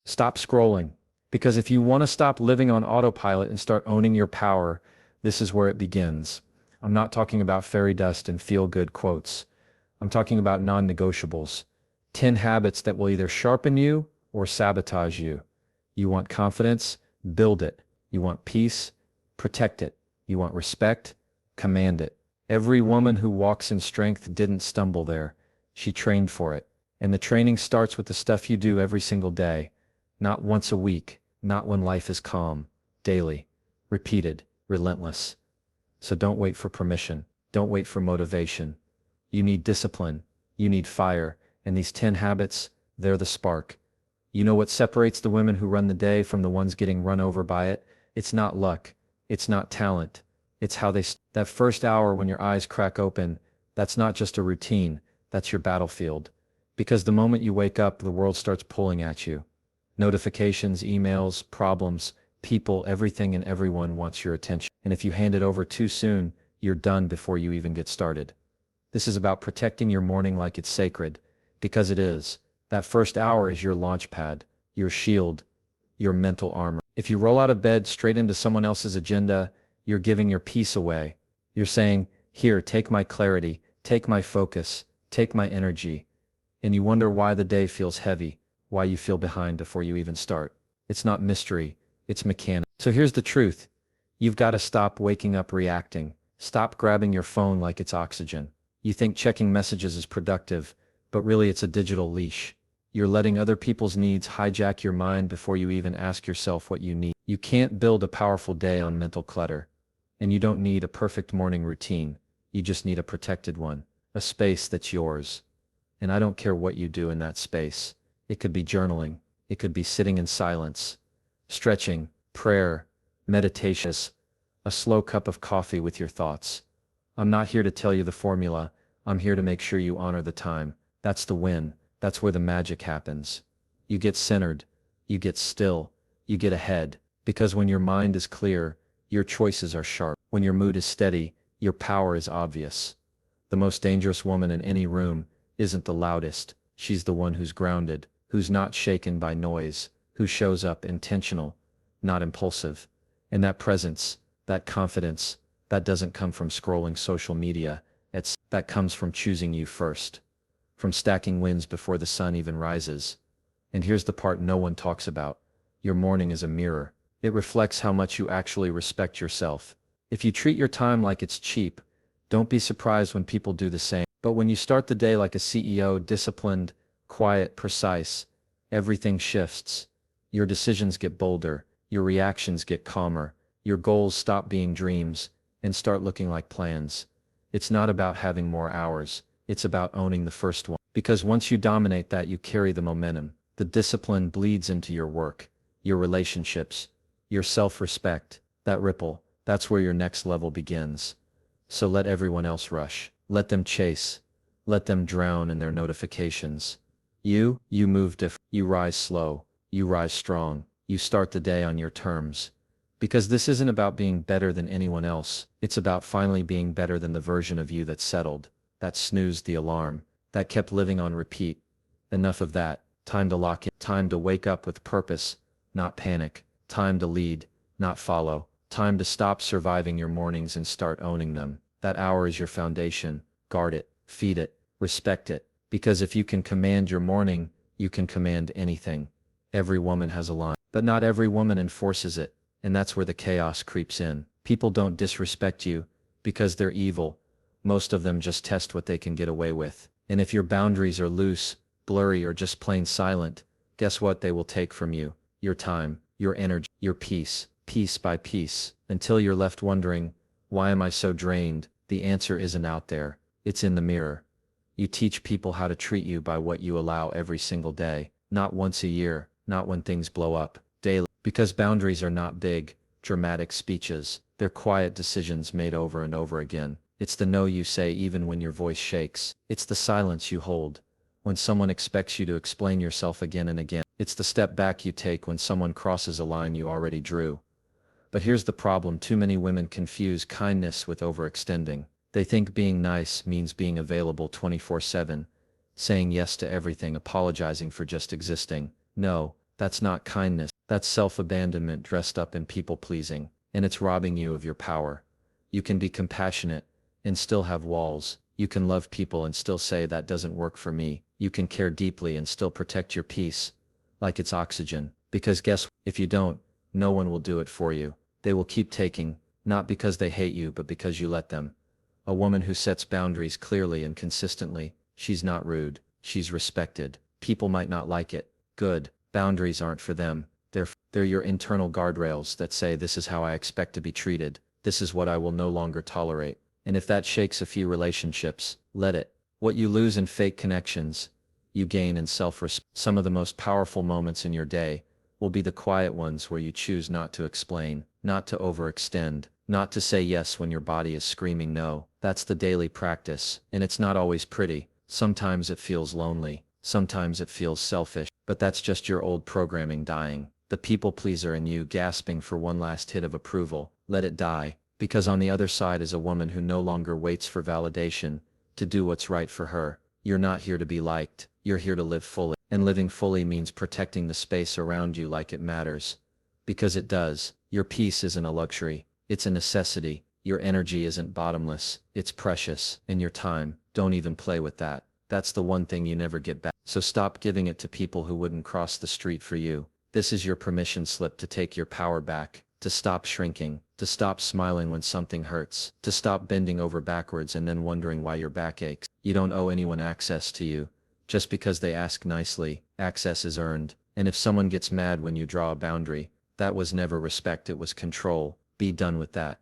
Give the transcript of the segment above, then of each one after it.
Stop scrolling. Because if you want to stop living on autopilot and start owning your power, this is where it begins. I'm not talking about fairy dust and feel-good quotes. I'm talking about non-negotiables. 10 habits that will either sharpen you or sabotage you. You want confidence? Build it. You want peace? Protect it. You want respect? Command it. Every woman who walks in strength didn't stumble there. She trained for it. And the training starts with the stuff you do every single day. Not once a week, not when life is calm. Daily. Repeated. Relentless. So don't wait for permission. Don't wait for motivation. You need discipline. You need fire. And these 10 habits, they're the spark. You know what separates the women who run the day from the ones getting run over by it? It's not luck. It's not talent. It's how that first hour when your eyes crack open, that's not just a routine, that's your battlefield. Because the moment you wake up, the world starts pulling at you. Notifications, emails, problems, people, everything and everyone wants your attention. And if you hand it over too soon, you're done before you even get started. This is about protecting your morning like it's sacred, because it is. That first hour is your launch pad, your shield, your mental armor. If you roll out of bed straight into someone else's agenda, you're giving your peace away. You're saying, here, take my clarity, take my focus, take my energy. And you wonder why the day feels heavy, why you feel behind before you even start. It's not mystery, it's mechanical. So here's the truth. You've got to stop waking up reacting. Stop grabbing your phone like it's oxygen. You think checking messages is productive, but really it's a digital leash. You're letting other people's needs hijack your mind before you even ask yourself what you need. You can't build a powerful day on mental clutter. And you don't need a perfect morning routine. You just need a protected one. A space that's yours. And I don't care what you do in that space. It could be journaling. It could be sitting in silence. Stretching, prayer, meditation, a slow cup of coffee with your thoughts. I'm not here to tell you the formula. I'm here to make sure you honor the time. That's the win. That's where the magic happens. You get centered. You get still. You get ahead. Because when your mind is clear, your choices are sharp. When your mood is steady, your power is obvious. The most dangerous woman in any room isn't the loudest. She's the one who's grounded, who's not shaken by noise, who shows up intentional, not impulsive. And that presence, that confidence, that doesn't come from scrolling social media. That comes from choosing you first. From stacking wins before the sun even rises. And here's the part no one talks about. Your morning is a mirror. It reflects how much you actually respect yourself. If you treat your time like it's cheap, don't be surprised when people do the same. But when you start the day like a CEO, disciplined, quiet, precise, everything shifts. Your decisions get bolder, your reactions get calmer, your goals stop being dreams, and start looking like plans. It's not about having more hours, it's about owning the first one. Because once you dominate that, you carry the momentum. The discipline bleeds into your work, your relationships, your self-respect. That ripple, that's where your next level begins. So let everyone else rush. Let them chase. Let them drown in their notifications. You move different. You rise slow. You rise strong. You start the day on your terms. Because this isn't about being better than anyone else. It's about finally being better than the version of you that settled, that snoozed the alarm, that kept living on repeat. Enough of that. Time to lock in. Time to wake up with purpose, not panic. Time to lead, not follow. Time to stop surviving your mornings and start owning them. That hour is your foundation. Guard it, feed it, respect it. Because if you can command your morning, you can command anything. Every woman has a line, but not every woman enforces it. And that's where the chaos creeps in. People don't disrespect you because they're evil. Most of them just test what they can get away with. And if your boundaries are loose, blurry, or just plain silent, guess what they will take from you? Your time, your energy, your peace, piece by piece, until you're left wondering, why am I so drained? The answer isn't out there. It's in the mirror. You teach people how to treat you by what you allow every single day, not once a year, not when things blow up, daily. Because boundaries are not big, dramatic speeches, they're quiet decisions made over and over again. It's the no you say even when your voice shakes. It's the silence you hold when someone expects you to explain yourself again and again. It's the step back you take when someone crosses a line you already drew. But here's the problem: too many women confuse kindness with overextending. They think being nice means being available 24/7, saying yes to everything, apologizing for just existing. No, That's not kindness. That's self-abandonment dressed up in people-pleasing, and it's robbing you of your power. You can be compassionate and still have walls. You can love people and still say that doesn't work for me. You can care deeply and still protect your peace like it's oxygen. Because guess what? If you don't, no one will do it for you. They will keep taking, not because they hate you but because you let them. A woman who sets boundaries clearly and consistently, she's not rude, she's respected. People might not like it. Good. Boundaries aren't for them. They're your internal guardrails that say this is how I expect to be treated. This is what I will no longer tolerate. And if that shakes a few relationships, let it. What you lose in fake connections, you gain in self-respect. Some of the most powerful moments in your day will be the quiet ones where you choose not to explain, not to overextend, not to say yes when your body is screaming no. That's the daily practice, and it's not always pretty. Sometimes it feels lonely, sometimes it feels selfish, but that's just your old programming dying. The people pleaser in you gasping for one last hit of approval. Let it die, because on the other side is a woman who no longer waits for validation to do what's right for her. You're not here to be liked, you're here to live fully. And living fully means protecting the space around you like it matters. Because it does. Your peace isn't a luxury, it's a necessity. Your energy isn't bottomless, it's precious. And your time, don't even play with that. That's the one thing you never get back. So stop giving it to people who wouldn't cross the street for you. This is your permission slip to take your power back, to stop shrinking, to stop smiling when something hurts, to stop bending over backwards and then wondering why your back aches. You don't owe anyone access to you. Just because they ask nicely, access is earned. And if someone gets mad when you draw a boundary, that was never respect, it was control. Be done with that.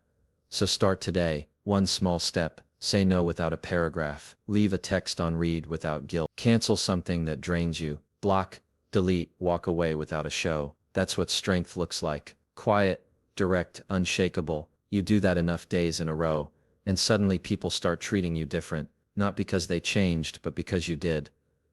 So start today, one small step. Say no without a paragraph. Leave a text on read without guilt. Cancel something that drains you. Block, delete, walk away without a show. That's what strength looks like. Quiet, direct, unshakable. You do that enough days in a row, and suddenly people start treating you different. Not because they changed, but because you did.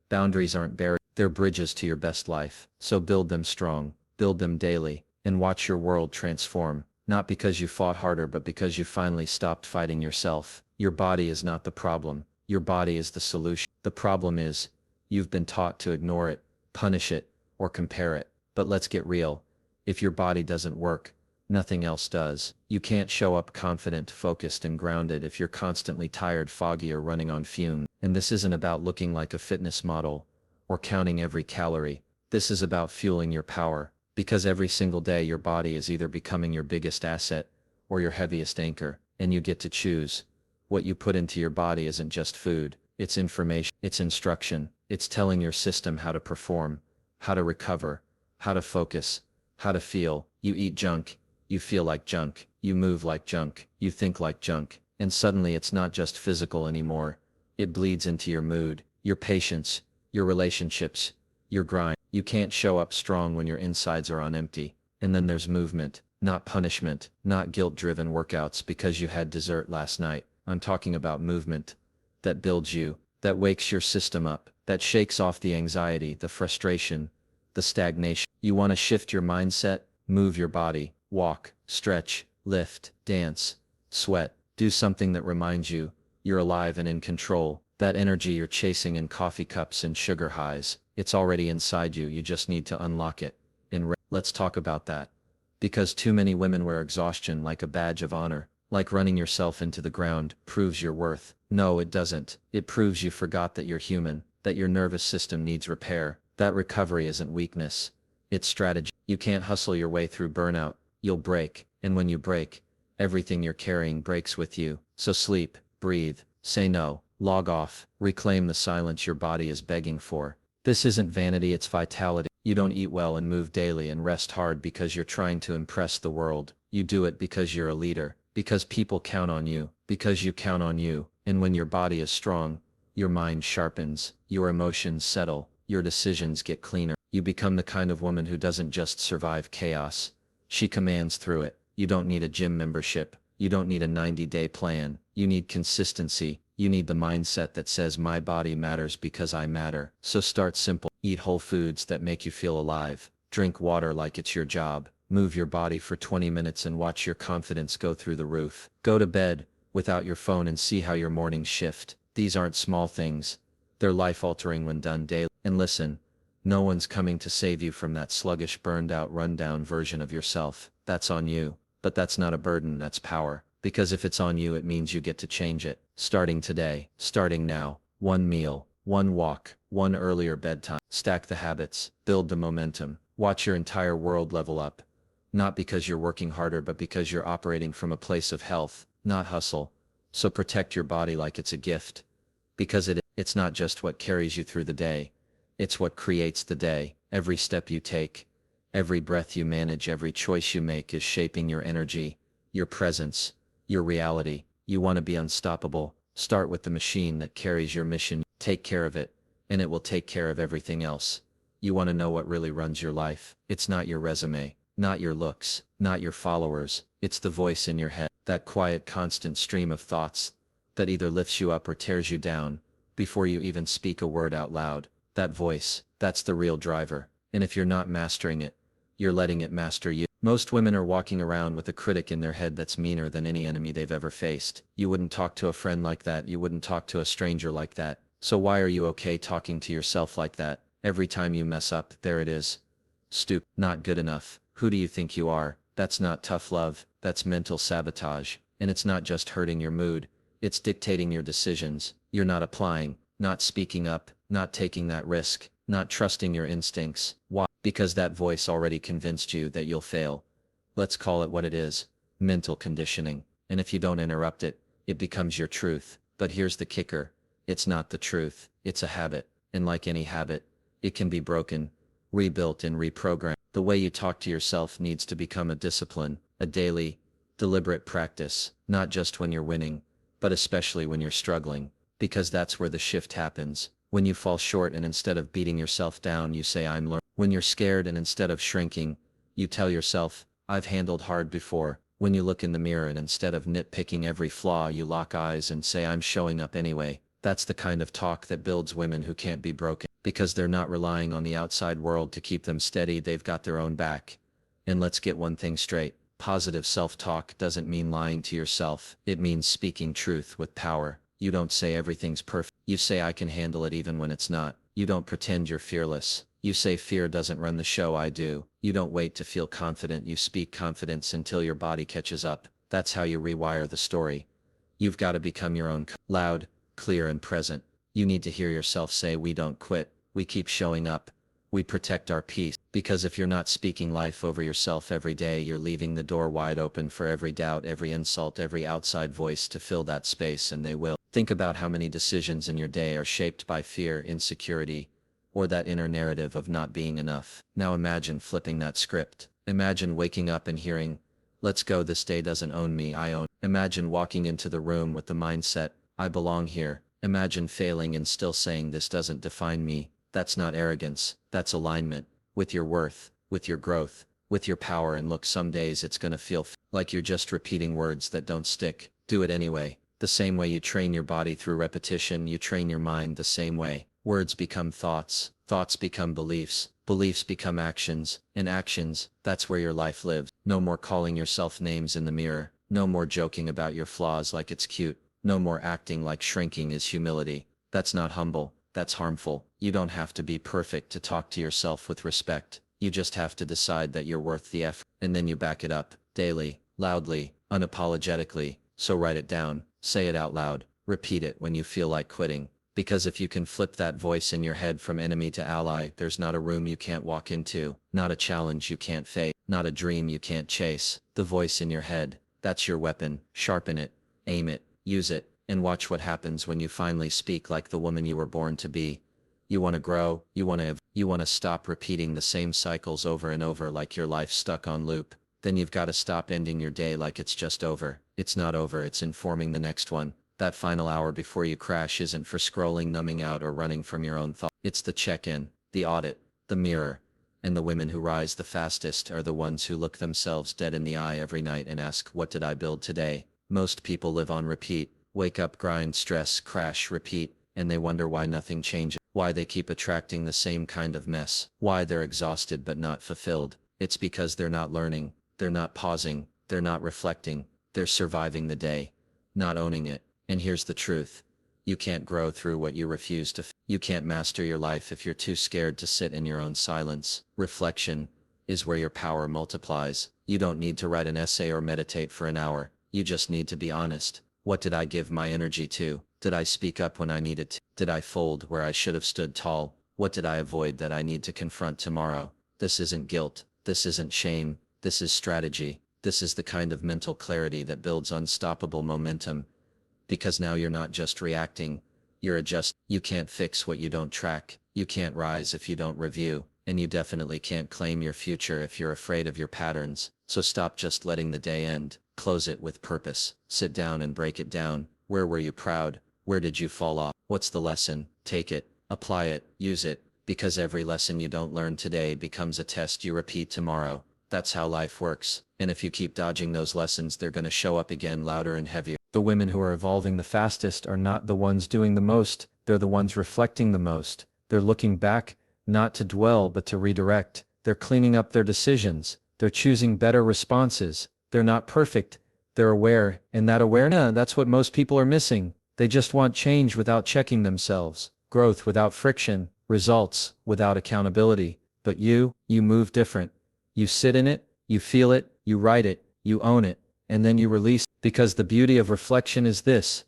Boundaries aren't barriers, they're bridges to your best life. So build them strong, build them daily, and watch your world transform. Not because you fought harder, but because you finally stopped fighting yourself. Your body is not the problem. Your body is the solution. The problem is, you've been taught to ignore it, punish it, or compare it. But let's get real. If your body doesn't work, nothing else does. You can't show up confident, focused, and grounded if you're constantly tired, foggy, or running on fumes. And this isn't about looking like a fitness model or counting every calorie. This is about fueling your power, because every single day your body is either becoming your biggest asset or your heaviest anchor, and you get to choose. What you put into your body isn't just food, it's information, it's instruction, it's telling your system how to perform, how to recover, how to focus, how to feel. You eat junk, you feel like junk, you move like junk, you think like junk, and suddenly it's not just physical anymore. It bleeds into your mood, your patience, your relationships, your grind. You can't show up strong when your insides are on empty. And then there's movement, not punishment, not guilt-driven workouts because you had dessert last night. I'm talking about movement that builds you, that wakes your system up, that shakes off the anxiety, the frustration, the stagnation. You want to shift your mindset? Move your body, walk, stretch, lift, dance, sweat. Do something that reminds you you're alive and in control. That energy you're chasing in coffee cups and sugar highs, it's already inside you, you just need to unlock it. Let's talk about that. Because too many women wear exhaustion like a badge of honor, like running yourself into the ground proves your worth. No, it doesn't. It proves you forgot that you're human, that your nervous system needs repair. That recovery isn't weakness, it's strategy. You can't hustle your way through burnout, you'll break, and when you break, everything you're carrying breaks with you. So sleep, breathe, say no, log off, reclaim the silence your body is begging for. This isn't vanity, it's vitality. You don't eat well and move daily and rest hard because you're trying to impress the world. You do it because you're a leader, because people count on you, because you count on you. And when your body is strong, your mind sharpens, your emotions settle, your decisions get cleaner. You become the kind of woman who doesn't just survive chaos, she commands through it. You don't need a gym membership, you don't need a 90-day plan, you need consistency. You need the mindset that says my body matters because I matter. So start simple. Eat whole foods that make you feel alive. Drink water like it's your job. Move your body for 20 minutes and watch your confidence go through the roof. Go to bed without your phone and see how your mornings shift. These aren't small things. They're life-altering when done daily. And listen, No one's coming to save you from that sluggish, burned out, rundown version of yourself. That's on you. But that's not a burden, that's power. Because if it's on you, it means you get to change it. Starting today, starting now. One meal, one walk, one earlier bedtime. Stack the habits, build the momentum. Watch your entire world level up. Not because you're working harder, but because you're operating from a place of health, not hustle. So protect your body like it's a gift. Because it's not just what carries you through the day. It's what creates the day. Every step you take, every breath you manage, every choice you make is shaping your energy, your presence, your reality. You want to be unstoppable. Start with the machine that carries your mission. Take care of it, and it will take care of everything else. You want to know what really runs your life. It's not your resume, not your looks, not your followers. It's the voice in your head, that quiet, constant stream of thoughts that either lifts you up or tears you down before you even speak a word out loud. That voice, that's the real driver. And if you're not mastering it, you're letting it master you. Most women are walking around with a critic in their head that's meaner than any enemy they've ever faced. You wouldn't talk to a friend like that. You wouldn't talk to a stranger like that. So why are you okay talking to yourself like that? Every time you mess up, there it is. Stupid, not good enough. Who do you think you are? That's not tough love. That's mental sabotage. And it's not just hurting your mood. It's dictating your decisions. You're not applying, not speaking up, not taking that risk, not trusting your instincts. Why? Because that voice already convinced you that you'll fail. Let's call it what it is. Mental conditioning. And if you don't interrupt it, it becomes your truth. But here's the kicker. It's not the truth. It's a habit. And like any habit, it can be broken, rebuilt and reprogrammed. The way you talk to yourself needs to become a discipline, a daily, deliberate practice, not just when you're winning, but especially when you're struggling. Because that's where the shift happens. When you fall short and instead of beating yourself down, you say, I'm learning. When you're scared and instead of shrinking, you tell yourself, I've handled hard before. When you look in the mirror and instead of nitpicking every flaw, you lock eyes and say, I'm showing up anyway. That's the kind of talk that builds women who can't be broken. Because they're not relying on the outside world to keep them steady, they've got their own back. And let's get one thing straight. Positive self-talk doesn't mean lying to yourself. It means speaking truth with power. You don't say everything's perfect. You say I can handle it even when it's not. You don't pretend you're fearless. You say fear doesn't run the show, I do. You don't wait to feel confident. You speak confidence until your body catches up. That's how you rewire the story. You've got to become your own loud, clear and present. You need to hear yourself say, we don't quit. We keep showing up. We protect our peace. Because if you're not speaking life over yourself every day, you're leaving the door wide open for every doubt, every insult, every outside voice to fill that space, and they will. Think about how many decisions in your day are shaped by fear, insecurity, or that inner narrative of not being enough. Now imagine flipping that script. Imagine waking up and hearing, let's go, this day doesn't own me, I own. Imagine walking into the room with the mindset, I belong here. Imagine failing and still saying, this doesn't define me. That's not arrogance, that's alignment with your worth, with your growth, with your power. And look, some days it's gonna feel like you're just repeating words that don't stick. Do it anyway. The same way you train your body through repetition, you train your mind the same way. Words become thoughts, thoughts become beliefs, beliefs become actions, and actions, that's where your life lives. No more calling yourself names in the mirror, no more joking about your flaws like it's cute, no more acting like shrinking is humility. That's not humble, that's harmful. You don't have to be perfect to talk to yourself with respect. You just have to decide that you're worth the effort, and then you back it up, daily, loudly, unapologetically. So write it down, say it out loud, repeat it when you feel like quitting. Because if you can flip that voice in your head from enemy to ally, there's not a room you can't walk into, not a challenge you can't face, not a dream you can't chase. The voice in your head, that's your weapon. Sharpen it, aim it, use it, and watch what happens when you finally speak like the woman you were born to be. You want to grow, you want to stop repeating the same cycles over and over like your life's stuck on loop. Then you've got to stop ending your day like it's just over. It's not over, it's informing the next one. That final hour before you crash isn't for scrolling, numbing out, or running from your own thoughts. It's the check-in, the audit, the mirror. And the women who rise the fastest are the ones who look themselves dead in the eye every night and ask, what did I build today? Most people live on repeat. Wake up, grind, stress, crash, repeat, and they wonder why nothing changes, why they keep attracting the same kind of mess, why they're exhausted but not fulfilled. It's because they're not learning, they're not pausing, they're not reflecting, they're surviving the day, not owning it. And here's the truth. You can't grow through what you refuse to. You can't master your life if you're too scared to sit in your own silence. Reflection is where your power multiplies. You don't need to write an essay or meditate for an hour. You just need to be honest. What did I give my energy to? Did I speak up when I needed to? Did I fold where I should have stood tall? What did I avoid that I need to confront tomorrow? This isn't guilt. This isn't shame. This is strategy. This is the kind of mental clarity that builds unstoppable momentum. Because now you're not just reacting, you're adjusting. You can't fix what you don't track. You can't rise if you don't review. And you definitely can't claim your future if you're afraid of your patterns. So stop just letting the day end. Close it with purpose. Sit down and break it down. Where were you proud? Where did you fall off? What's the lesson? Take it, apply it, use it. Because every lesson you don't learn today becomes a test you repeat tomorrow. That's how life works. And if you keep dodging those lessons, they're going to show up again louder and heavier. The women who are evolving the fastest are not the ones doing the most, they're the ones reflecting the most. They're looking back, not to dwell but to redirect. They're cleaning up their decisions. They're choosing better responses. They're not perfect. They're aware, and that awareness, that's what most people are missing. They just want change without checking themselves, growth without friction, results without accountability. But you move different. You sit in it, you feel it, you write it, you own it, and then you release. Because the beauty of reflection is this: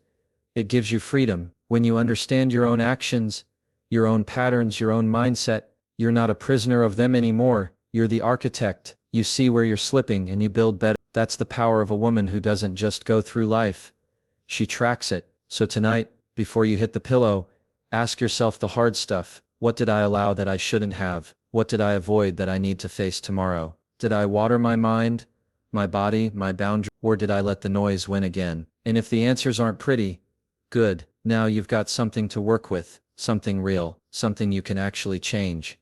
it gives you freedom. When you understand your own actions, your own patterns, your own mindset, you're not a prisoner of them anymore. You're the architect. You see where you're slipping and you build better. That's the power of a woman who doesn't just go through life. She tracks it. So tonight, before you hit the pillow, ask yourself the hard stuff. What did I allow that I shouldn't have? What did I avoid that I need to face tomorrow? Did I water my mind, my body, my boundary, or did I let the noise win again? And if the answers aren't pretty, good. Now you've got something to work with, something real, something you can actually change.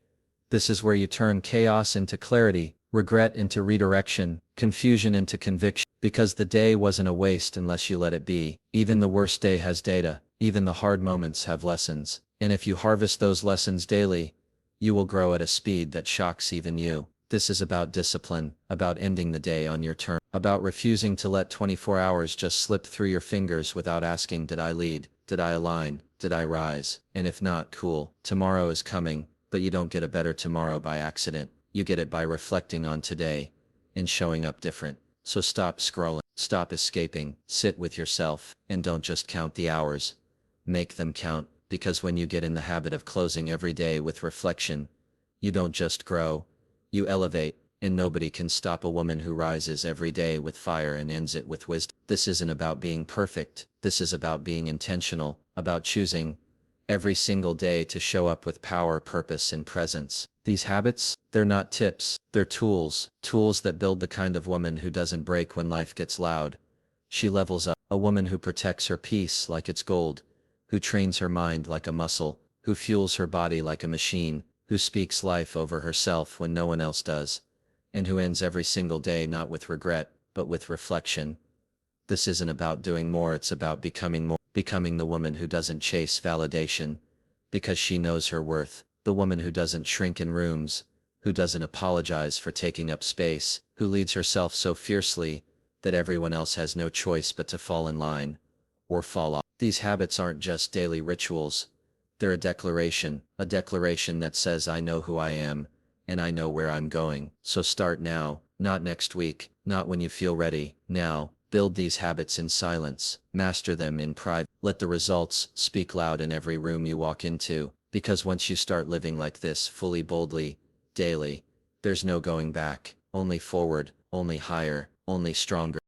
This is where you turn chaos into clarity, regret into redirection, confusion into conviction. Because the day wasn't a waste unless you let it be. Even the worst day has data. Even the hard moments have lessons. And if you harvest those lessons daily, you will grow at a speed that shocks even you. This is about discipline, about ending the day on your terms, about refusing to let 24 hours just slip through your fingers without asking, did I lead? Did I align? Did I rise? And if not, cool. Tomorrow is coming, but you don't get a better tomorrow by accident. You get it by reflecting on today and showing up different. So stop scrolling, stop escaping, sit with yourself, and don't just count the hours. Make them count, because when you get in the habit of closing every day with reflection, you don't just grow, you elevate, and nobody can stop a woman who rises every day with fire and ends it with wisdom. This isn't about being perfect, this is about being intentional, about choosing every single day to show up with power, purpose, and presence. These habits, they're not tips, they're tools. Tools that build the kind of woman who doesn't break when life gets loud. She levels up. A woman who protects her peace like it's gold, who trains her mind like a muscle, who fuels her body like a machine, who speaks life over herself when no one else does, and who ends every single day not with regret, but with reflection. This isn't about doing more, it's about becoming more. Becoming the woman who doesn't chase validation, because she knows her worth. The woman who doesn't shrink in rooms, who doesn't apologize for taking up space, who leads herself so fiercely that everyone else has no choice but to fall in line, or fall off. These habits aren't just daily rituals, they're a declaration that says I know who I am, and I know where I'm going. So start now, not next week, not when you feel ready, now. Build these habits in silence, master them in private. Let the results speak loud in every room you walk into, because once you start living like this fully, boldly, daily, there's no going back, only forward, only higher, only stronger.